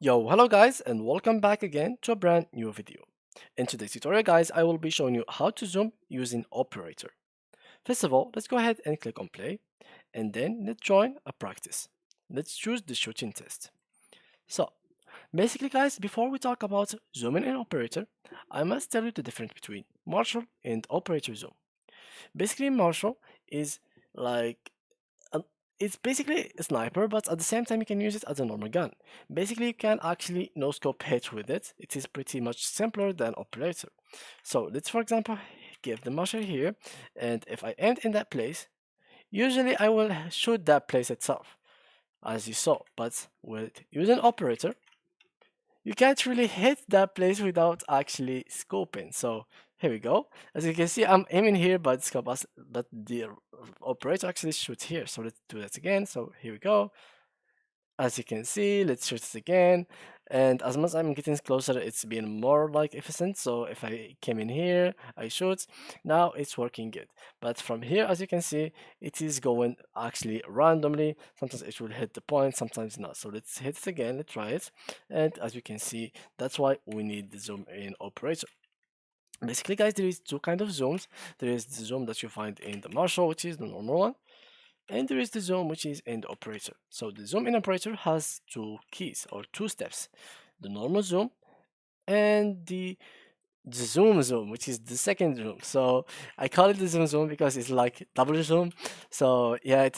Yo, hello guys, and welcome back again to a brand new video. In today's tutorial, guys, I will be showing you how to zoom using Operator. First of all, let's go ahead and click on play, and then let's join a practice. Let's choose the shooting test. So, basically, guys, before we talk about zooming in Operator, I must tell you the difference between Marshall and Operator Zoom. Basically, Marshall is like uh, it's basically a sniper, but at the same time you can use it as a normal gun. Basically, you can actually no scope hit with it. It is pretty much simpler than operator. So let's, for example, give the marshal here, and if I end in that place, usually I will shoot that place itself, as you saw. But with using operator, you can't really hit that place without actually scoping. So here we go. As you can see, I'm aiming here, but but the operator actually shoots here. So let's do that again. So here we go. As you can see, let's shoot it again. And as much as I'm getting closer, it's being more like efficient. So if I came in here, I shoot, now it's working good. But from here, as you can see, it is going actually randomly. Sometimes it will hit the point, sometimes not. So let's hit it again, let's try it. And as you can see, that's why we need the zoom in operator. Basically, guys, there is two kind of zooms. There is the zoom that you find in the Marshall, which is the normal one, and there is the zoom, which is in the operator. So the zoom in operator has two keys or two steps: the normal zoom and the zoom, which is the second zoom. So I call it the zoom because it's like double zoom. So yeah, it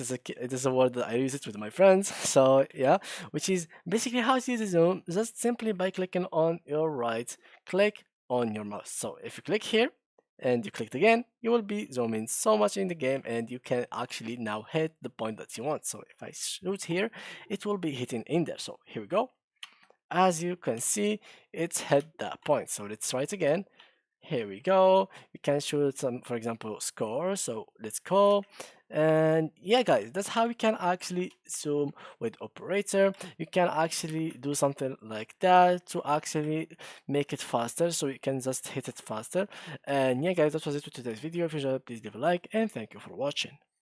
is a word that I use it with my friends. So yeah, which is basically how to use the zoom just simply by clicking on your right click on your mouse. So if you click here and you clicked again, you will be zooming so much in the game, and you can actually now hit the point that you want. So if I shoot here, it will be hitting in there. So here we go. As you can see, it's hit that point. So let's try it again. Here we go. You can shoot some, for example, score. So let's go. And yeah, guys, that's how you can actually zoom with operator. You can actually do something like that to actually make it faster. So you can just hit it faster. And yeah, guys, that was it for today's video. If you enjoyed, please leave a like, and thank you for watching.